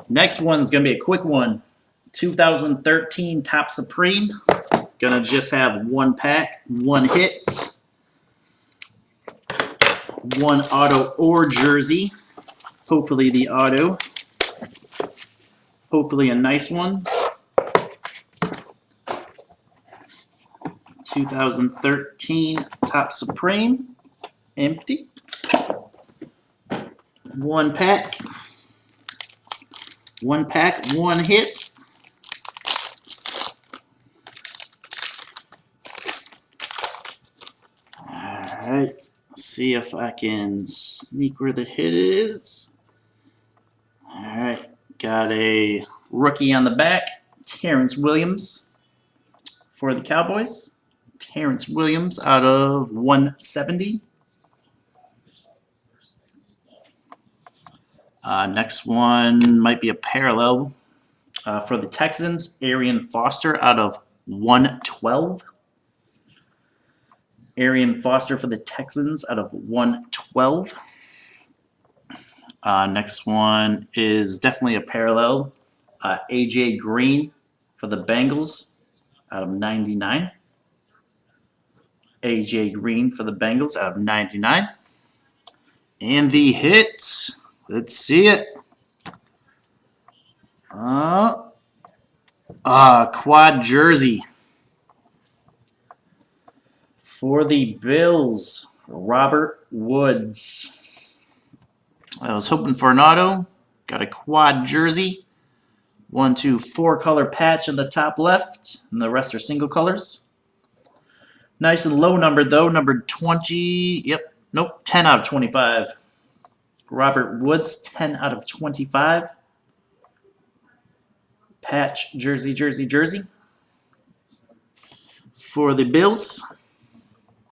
Next one's going to be a quick one. 2013 Topps Supreme. Going to just have one pack, one hit, one auto or jersey. Hopefully the auto. Hopefully a nice one. 2013 Topps Supreme. Empty. One pack. One pack, one hit. Alright, see if I can sneak where the hit is. Alright, got a rookie on the back, Terrence Williams for the Cowboys. Terrence Williams out of 170. Next one might be a parallel for the Texans, Arian Foster out of 112. Arian Foster for the Texans out of 112. Next one is definitely a parallel. AJ Green for the Bengals out of 99. AJ Green for the Bengals out of 99. And the hit, let's see it. Quad jersey. For the Bills, Robert Woods. I was hoping for an auto. Got a quad jersey. 1, 2, 4 color patch on the top left, and the rest are single colors. Nice and low numbered though, numbered 20. Yep, nope, 10 out of 25. Robert Woods, 10 out of 25. Patch jersey, jersey, jersey. For the Bills,